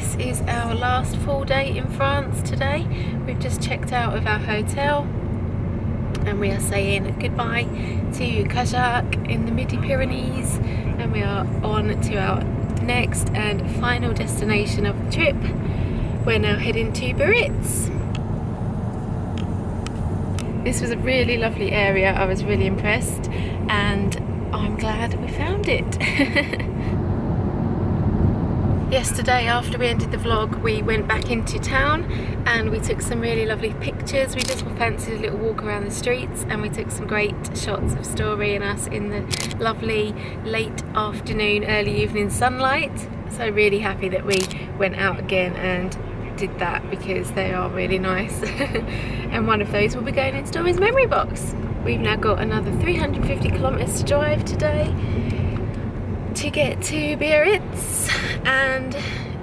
This is our last full day in France today. We've just checked out of our hotel and we are saying goodbye to Cajac in the Midi-Pyrenees, and we are on to our next and final destination of the trip. We're now heading to Biarritz. This was a really lovely area. I was really impressed and I'm glad we found it. Yesterday, after we ended the vlog, we went back into town and we took some really lovely pictures. We just fancied a little walk around the streets and we took some great shots of Story and us in the lovely late afternoon, early evening sunlight. So really happy that we went out again and did that because they are really nice. And one of those will be going in Story's memory box. We've now got another 350 kilometers to drive today to get to Biarritz, and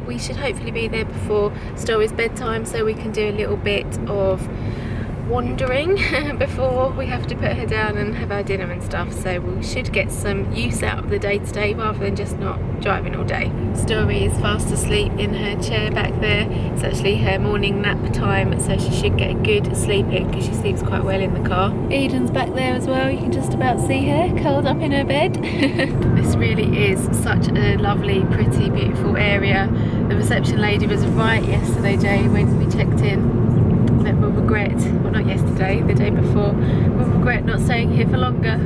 we should hopefully be there before Story's bedtime so we can do a little bit of wandering before we have to put her down and have our dinner and stuff. So we should get some use out of the day today rather than just not driving all day. Story is fast asleep in her chair back there. It's actually her morning nap time, so she should get a good sleep in because she sleeps quite well in the car. Eden's back there as well. You can just about see her curled up in her bed. This really is such a lovely, pretty, beautiful area. The reception lady was right yesterday, Jay, when we checked in, that we'll regret, well not yesterday, the day before, we'll regret not staying here for longer.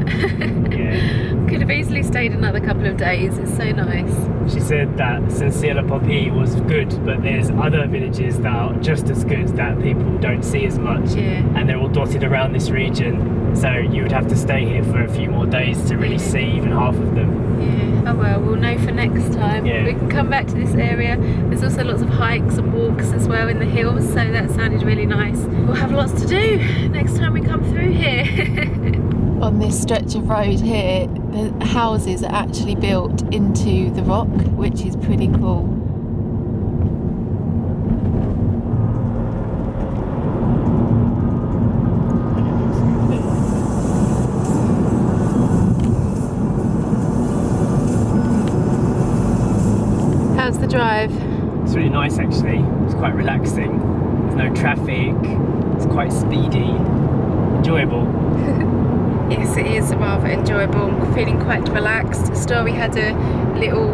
Yeah. Could have easily stayed another couple of days. It's so nice. She said that Saint-Cyr-le-Poppy was good, but there's other villages that are just as good that people don't see as much. Yeah. And they're all dotted around this region, so you would have to stay here for a few more days to really see even half of them. Yeah, oh well, we'll know for next time. Yeah. We can come back to this area. There's also lots of hikes and walks as well in the hills, so that sounded really nice. We'll have lots to do next time we come through here. On this stretch of road here, the houses are actually built into the rock, which is pretty cool. How's the drive? It's really nice actually. It's quite relaxing. There's no traffic. It's quite speedy. Enjoyable. Yes, it is rather enjoyable. I'm feeling quite relaxed. Story had a little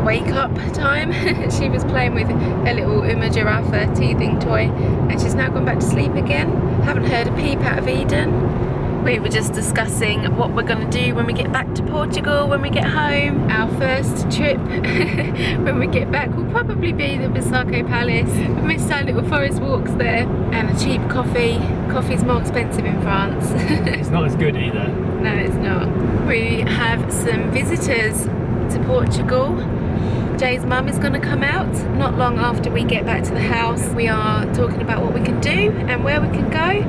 wake up time. She was playing with a little Uma Giraffe teething toy and she's now gone back to sleep again. Haven't heard a peep out of Eden. We were just discussing what we're going to do when we get back to Portugal, when we get home. Our first trip when we get back will probably be the Bissarco Palace. We missed our little forest walks there and a cheap coffee. Coffee's more expensive in France. It's not as good either. No, it's not. We have some visitors to Portugal. Jay's mum is going to come out not long after we get back to the house. We are talking about what we can do and where we can go.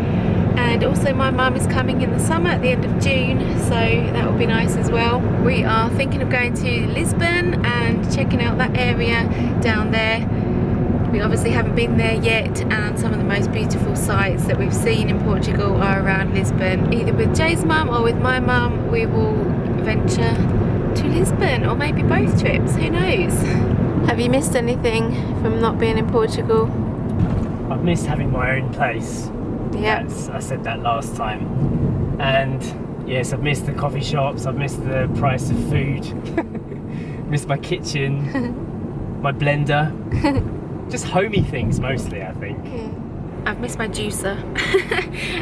And also my mum is coming in the summer at the end of June, so that will be nice as well. We are thinking of going to Lisbon and checking out that area down there. We obviously haven't been there yet, and some of the most beautiful sights that we've seen in Portugal are around Lisbon. Either with Jay's mum or with my mum, we will venture to Lisbon, or maybe both trips, who knows. Have you missed anything from not being in Portugal? I've missed having my own place. Yeah. I said that last time. And yes, I've missed the coffee shops, I've missed the price of food, missed my kitchen, my blender. Just homey things mostly, I think. Yeah. I've missed my juicer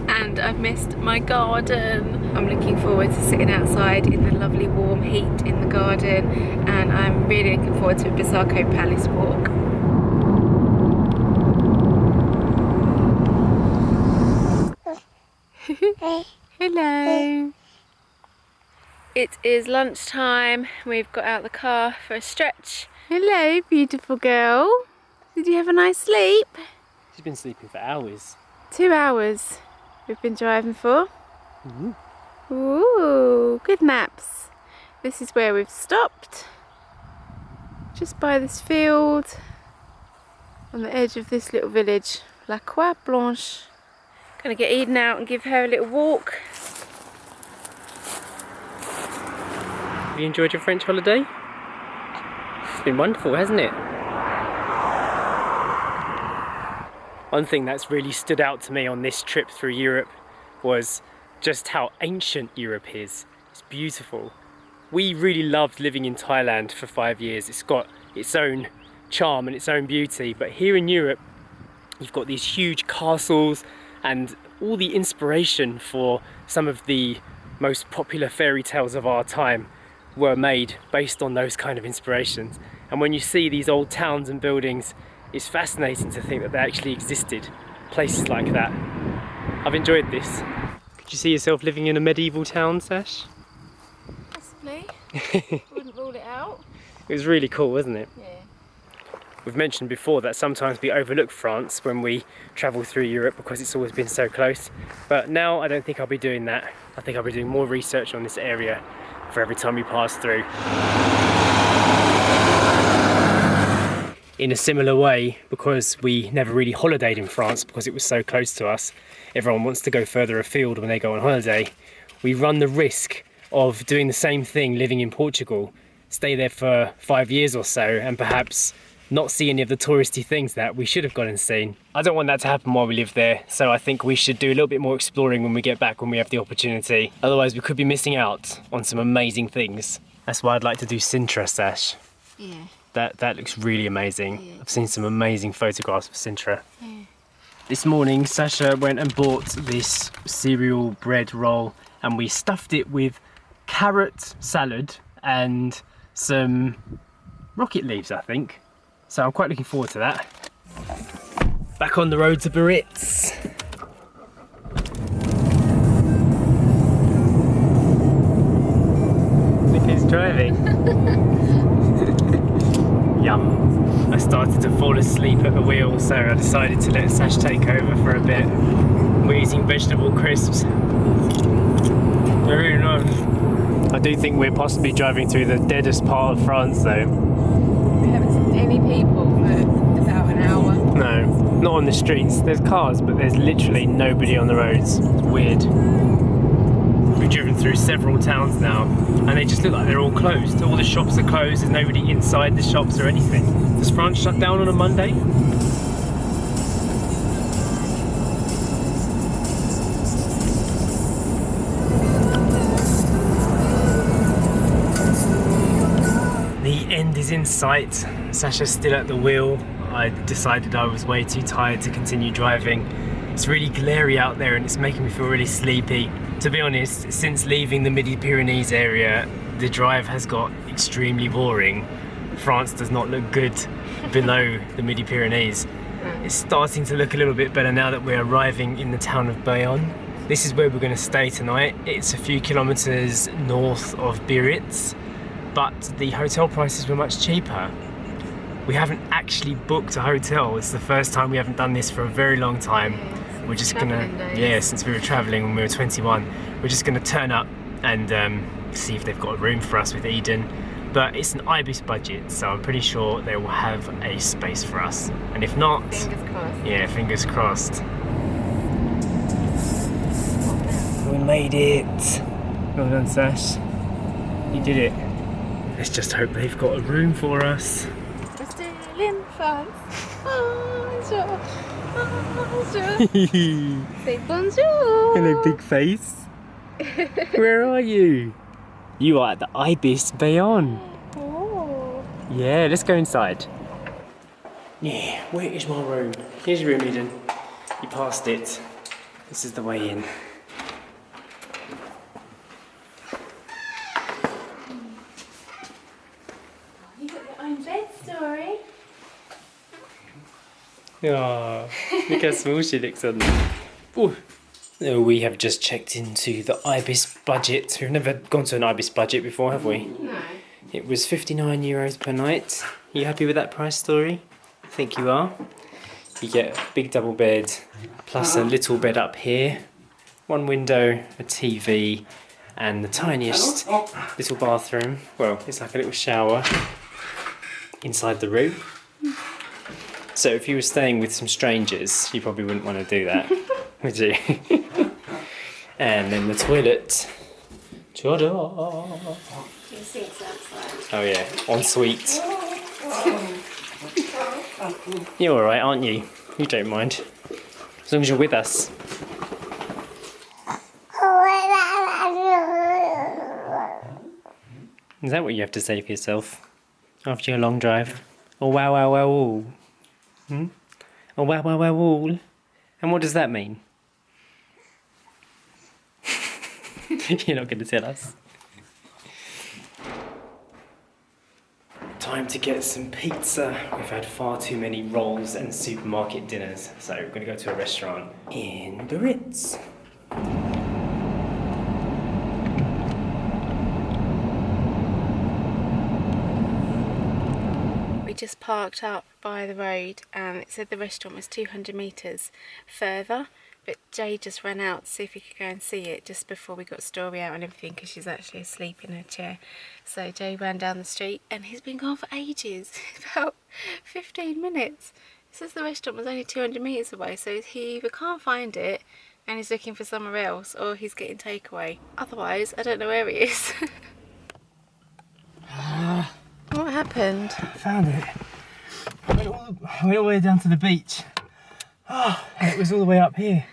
and I've missed my garden. I'm looking forward to sitting outside in the lovely warm heat in the garden, and I'm really looking forward to a Bissarco Palace walk. Hello. It is lunchtime. We've got out the car for a stretch. Hello, beautiful girl. Did you have a nice sleep? She's been sleeping for hours. 2 hours we've been driving for. Mm-hmm. Ooh, good naps. This is where we've stopped. Just by this field on the edge of this little village, La Croix Blanche. Gonna get Eden out and give her a little walk. Have you enjoyed your French holiday? It's been wonderful, hasn't it? One thing that's really stood out to me on this trip through Europe was just how ancient Europe is. It's beautiful. We really loved living in Thailand for 5 years. It's got its own charm and its own beauty, but here in Europe you've got these huge castles, and all the inspiration for some of the most popular fairy tales of our time were made based on those kind of inspirations. And when you see these old towns and buildings, it's fascinating to think that they actually existed, places like that. I've enjoyed this. Could you see yourself living in a medieval town, Sash? Possibly. Wouldn't rule it out. It was really cool, wasn't it? Yeah. We've mentioned before that sometimes we overlook France when we travel through Europe because it's always been so close. But now I don't think I'll be doing that. I think I'll be doing more research on this area for every time we pass through. In a similar way, because we never really holidayed in France because it was so close to us, everyone wants to go further afield when they go on holiday. We run the risk of doing the same thing living in Portugal, stay there for 5 years or so and perhaps not see any of the touristy things that we should have gone and seen. I don't want that to happen while we live there, so I think we should do a little bit more exploring when we get back, when we have the opportunity. Otherwise we could be missing out on some amazing things. That's why I'd like to do Sintra, Sash. Yeah. That looks really amazing. Yeah. I've seen some amazing photographs of Sintra. Yeah. This morning Sasha went and bought this cereal bread roll and we stuffed it with carrot salad and some rocket leaves, I think. So I'm quite looking forward to that. Back on the road to Biarritz. Look who's driving. Yum. I started to fall asleep at the wheel, so I decided to let Sash take over for a bit. We're eating vegetable crisps. Very nice. I do think we're possibly driving through the deadest part of France though. We haven't seen any people for about an hour. No, not on the streets. There's cars, but there's literally nobody on the roads. It's weird. We've driven through several towns now, and they just look like they're all closed. All the shops are closed, there's nobody inside the shops or anything. Does France shut down on a Monday? The end is in sight. Sasha's still at the wheel. I decided I was way too tired to continue driving. It's really glary out there and it's making me feel really sleepy. To be honest, since leaving the Midi-Pyrenees area, the drive has got extremely boring. France does not look good below the Midi-Pyrenees. It's starting to look a little bit better now that we're arriving in the town of Bayonne. This is where we're going to stay tonight. It's a few kilometres north of Biarritz, but the hotel prices were much cheaper. We haven't actually booked a hotel. It's the first time we haven't done this for a very long time. We're just gonna, since we were travelling when we were 21, we're just gonna turn up and see if they've got a room for us with Eden. But it's an Ibis budget, so I'm pretty sure they will have a space for us. And if not, Fingers crossed. Yeah, fingers crossed. We made it. Well done, Sash. You did it. Let's just hope they've got a room for us. We're still in France. Bonjour. Bonjour. Say bonjour. Hello, big face. Where are you? You are at the Ibis Bayonne. Oh. Yeah, let's go inside. Yeah, where is my room? Here's your room, Eden. You passed it. This is the way in. You got your own bed, Story. Oh, look how small she looks on there. Ooh. So we have just checked into the Ibis budget. We've never gone to an Ibis budget before, have we? No. It was €59 per night. Are you happy with that price, Story? I think you are. You get a big double bed, plus a little bed up here, one window, a TV, and the tiniest little bathroom. Well, it's like a little shower inside the room. So if you were staying with some strangers, you probably wouldn't want to do that, would you? And then the toilet. Ta-da! Your sink's outside. Oh yeah, ensuite. You're alright, aren't you? You don't mind. As long as you're with us. Is that what you have to say for yourself after your long drive? Oh wow wow wow all. Oh wow wow wow all. And what does that mean? You're not going to tell us. Time to get some pizza. We've had far too many rolls and supermarket dinners, so we're going to go to a restaurant in the Ritz. We just parked up by the road and it said the restaurant was 200 metres further, but Jay just ran out to see if he could go and see it just before we got Story out and everything, because she's actually asleep in her chair. So Jay ran down the street and he's been gone for ages, about 15 minutes. It says the restaurant was only 200 metres away, so he either can't find it and he's looking for somewhere else, or he's getting takeaway. Otherwise, I don't know where he is. What happened? I found it. I went all the way down to the beach. Oh, and it was all the way up here.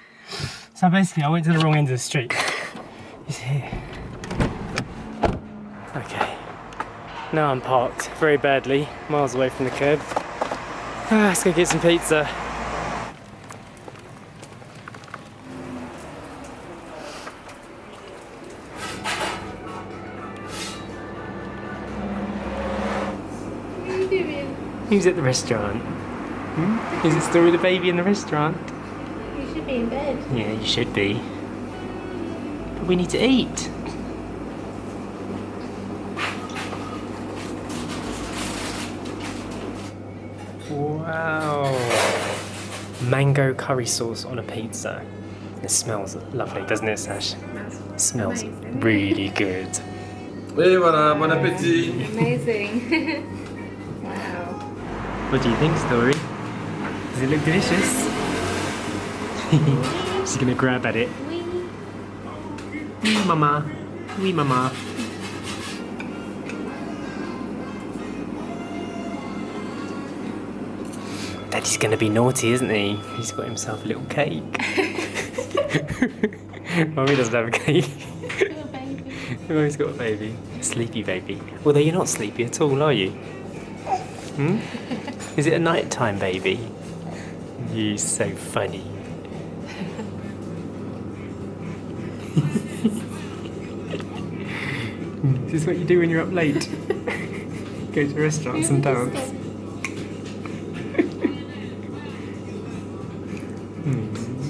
So basically I went to the wrong end of the street. It's here. Okay. Now I'm parked very badly, miles away from the curb. Let's go get some pizza. Who's at the restaurant? Is it Story the baby in the restaurant? You should be in bed. Yeah, you should be. But we need to eat. Wow. Mango curry sauce on a pizza. It smells lovely, doesn't it, Sash? It smells really good. Et voilà, bon appétit. Amazing. Wow. What do you think, Story? Does it look delicious? She's gonna grab at it. Oui, mama. Oui, mama. Daddy's gonna be naughty, isn't he? He's got himself a little cake. Mommy doesn't have a cake. Mommy's got a baby. A sleepy baby. Although you're not sleepy at all, are you? Is it a nighttime baby? You're so funny. Is this what you do when you're up late? Go to restaurants and dance?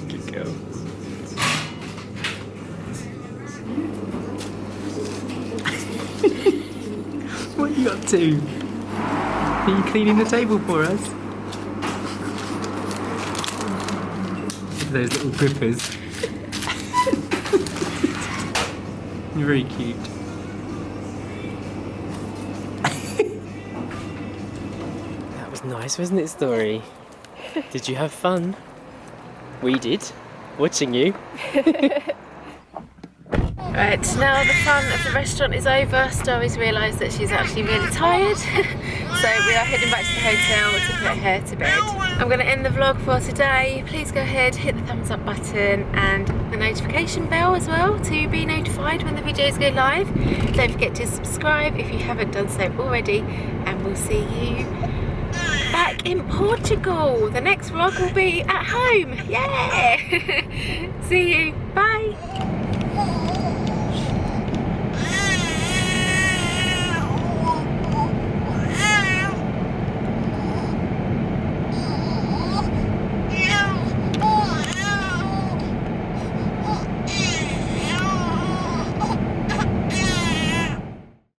Good girl. What are you up to? Are you cleaning the table for us? Those little grippers. You're very cute. That was nice, wasn't it, Story? Did you have fun? We did, watching you. Right, now the fun of the restaurant is over. Story's realised that she's actually really tired. So we are heading back to the hotel to put her to bed. I'm going to end the vlog for today. Please go ahead, hit the thumbs up button and the notification bell as well to be notified when the videos go live. Don't forget to subscribe if you haven't done so already, and we'll see you back in Portugal. The next vlog will be at home. Yeah! See you. Bye.